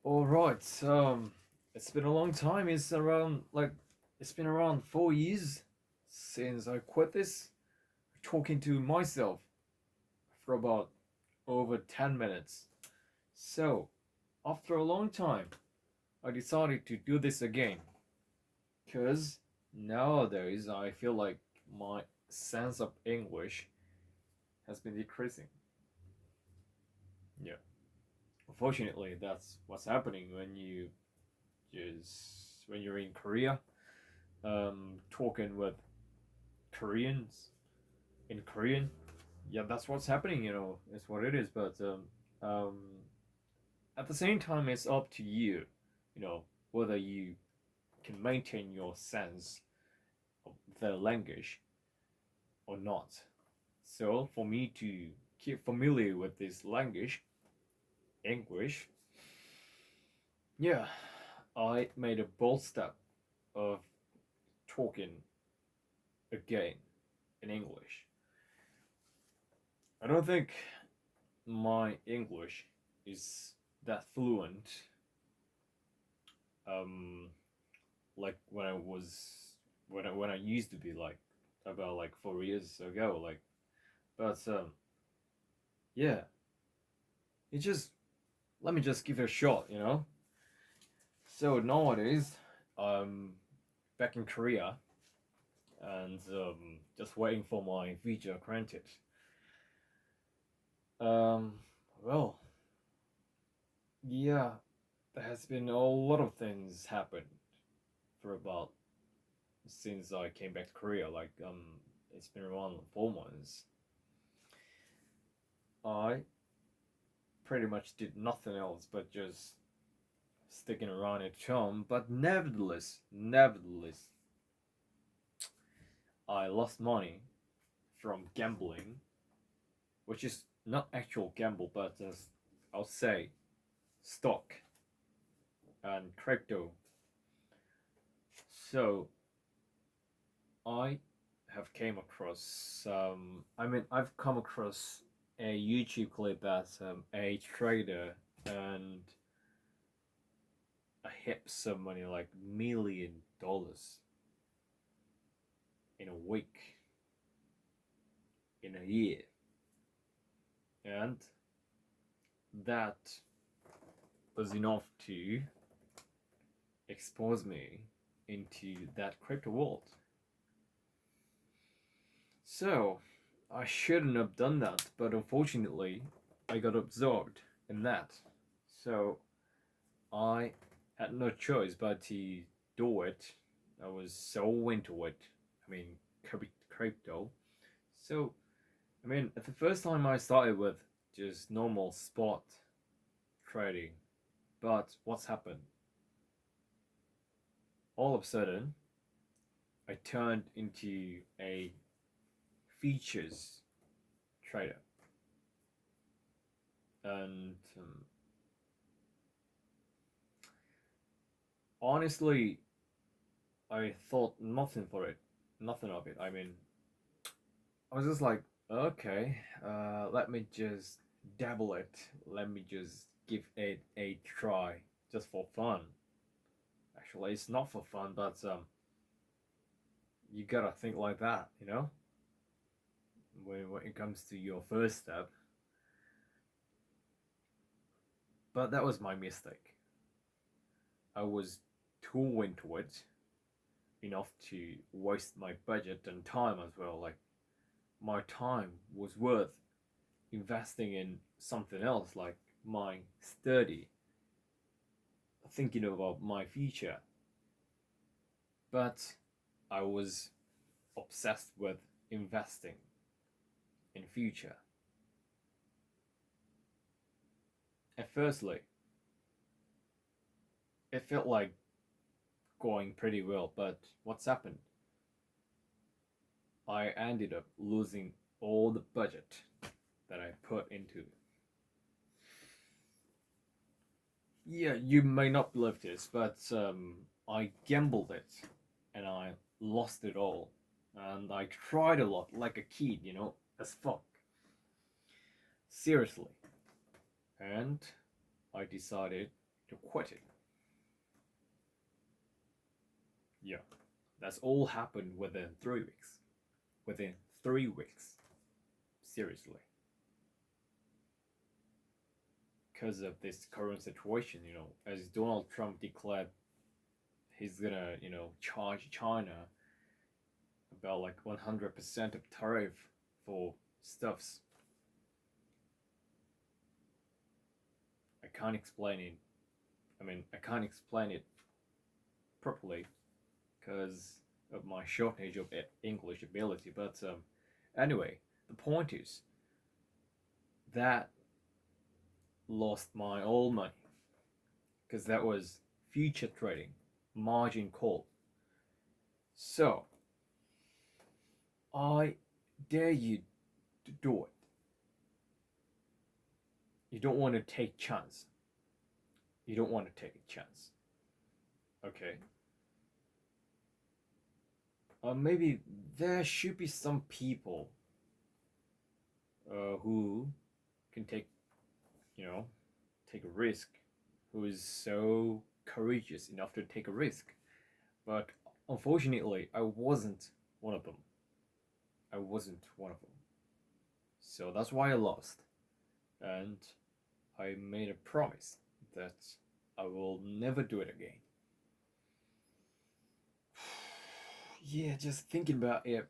All right. It's been a long time. It's been around 4 years since I quit this. Talking to myself for about over 10 minutes. So, after a long time, I decided to do this again. Cause nowadays I feel like my sense of English has been decreasing. Yeah. Unfortunately, that's what's happening when you're in Korea, talking with Koreans in Korean. Yeah, that's what's happening. It's what it is. But um, at the same time, it's up to you. You know whether you can maintain your sense of the language or not. So for me to keep familiar with this language, English, yeah, I made a bold step of talking again in English. I don't think my English is that fluent, um, like when I used to be, like about like 4 years ago. But yeah, it just let me just give it a shot. So nowadays, I'm back in Korea and just waiting for my visa granted. Um, well, yeah, there has been a lot of things happened for about since I came back to Korea. It's been around 4 months. I pretty much did nothing else but just sticking around at home. But nevertheless, I lost money from gambling, which is not actual gamble, but I'll say stock and crypto. So I have came across I've come across a YouTube clip that a trader and I hit some money like $1 million in a week, in a year, and that was enough to expose me into that crypto world. So I shouldn't have done that, but unfortunately I got absorbed in that. So I had no choice but to do it. I was so into it. I mean, crypto. So, at the first time I started with just normal spot trading, but what's happened? All of a sudden, I turned into a features trader, and honestly, I thought nothing of it. I was just like, okay, let me just dabble it. Let me just give it a try, just for fun. Actually, it's not for fun, but you gotta think like that, when it comes to your first step. But that was my mistake. I was too into it enough to waste my budget and time as well. Like, my time was worth investing in something else, like my study, thinking about my future. But I was obsessed with investing in future. At firstly, it felt like going pretty well, but what's happened? I ended up losing all the budget that I put into. Yeah, you may not believe this, but I gambled it and I lost it all. And I tried a lot, like a kid, as fuck. Seriously. And I decided to quit it. Yeah, that's all happened within 3 weeks. Within 3 weeks, seriously, because of this current situation. As Donald Trump declared he's gonna, charge China about like 100% of tariff for stuffs. I can't explain it. I can't explain it properly because of my shortage of English ability. But anyway, the point is that lost my all money because that was future trading, margin call. So I dare you to do it. You don't want to take chance. You don't want to take a chance. Okay. Maybe there should be some people who can take a risk, who is so courageous enough to take a risk. But unfortunately, I wasn't one of them. I wasn't one of them. So that's why I lost. And I made a promise that I will never do it again. Yeah, just thinking about it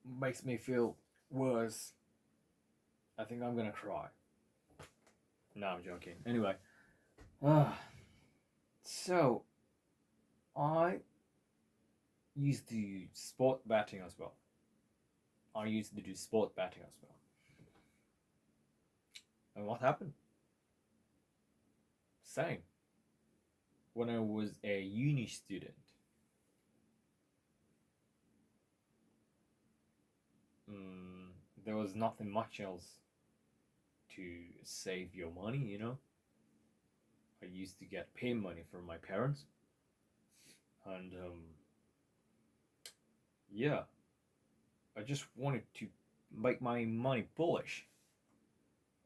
makes me feel worse. I think I'm gonna cry. No, I'm joking. Anyway, so I used to do sport betting as well. I used to do sport betting as well. And what happened? Same. When I was a uni student, mm, there was nothing much else to save your money. I used to get pay money from my parents, and yeah, I just wanted to make my money bullish,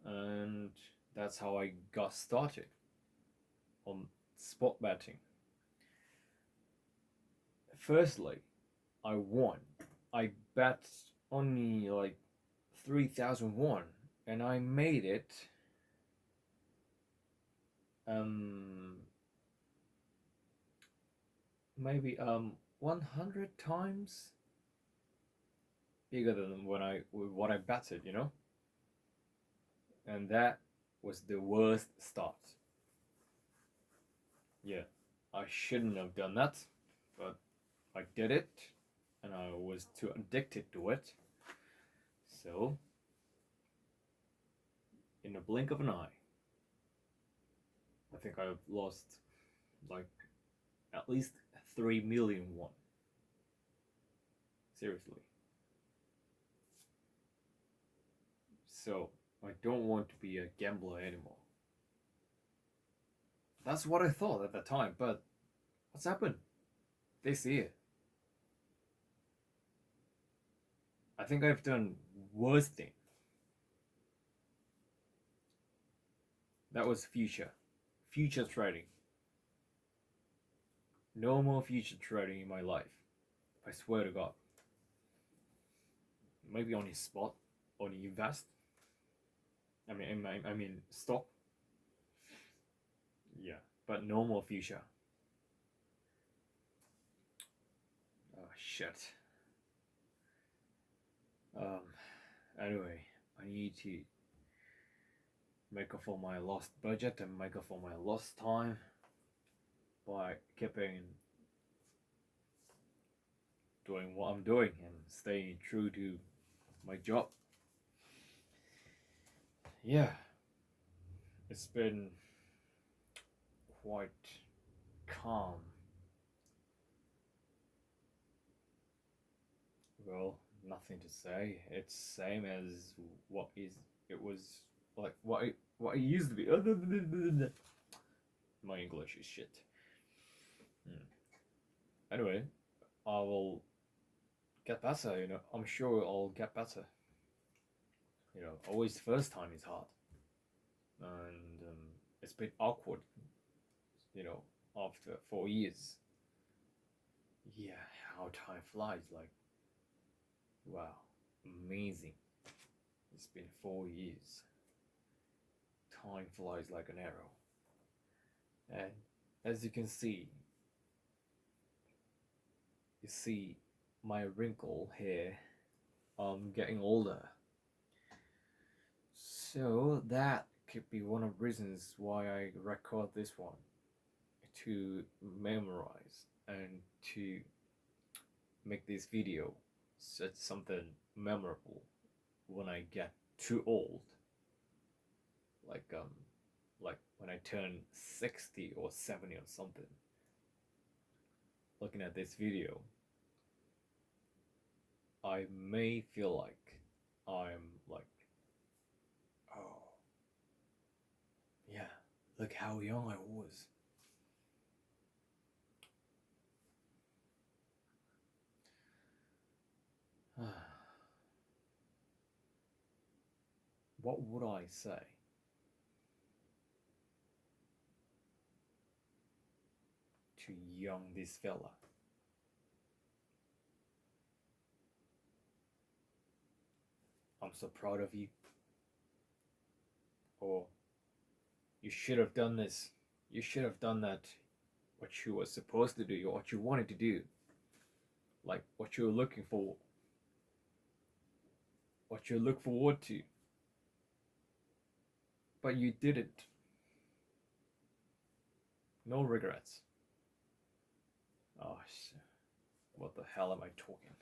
and that's how I got started on spot betting. Firstly, I won. I bet only like 3,000 won, and I made it um maybe 100 times bigger than what I betted. And that was the worst start. Yeah, I shouldn't have done that, but I did it, and I was too addicted to it. So, in a blink of an eye, I think I've lost like at least 3 million won. Seriously. So, I don't want to be a gambler anymore. That's what I thought at the time, but what's happened this year? I think I've done worse thing. That was future trading. No more future trading in my life. I swear to God. Maybe only spot, only invest. I mean stock. Yeah, but no more future. Oh shit. Um. Anyway, I need to make up for my lost budget and make up for my lost time by keeping doing what I'm doing and staying true to my job. Yeah, it's been quite calm. Well, nothing to say. It's same as what is it was like what it used to be. My English is shit. Hmm. Anyway, I will get better. I'm sure I'll get better. Always first time is hard, and it's a bit awkward after 4 years. Yeah, how time flies. Like, wow, amazing. It's been 4 years. Time flies like an arrow. And as you can see, you see my wrinkle here. I'm getting older. So that could be one of the reasons why I record this one, to memorize and to make this video such something memorable when I get too old. Like like when I turn 60 or 70 or something. Looking at this video, I may feel like I'm like, oh, yeah, look how young I was. What would I say to young this fella? I'm so proud of you. Or you should have done this. You should have done that. What you were supposed to do, or what you wanted to do. Like what you were looking for. What you look forward to. But you didn't. No regrets. Oh, what the hell am I talking?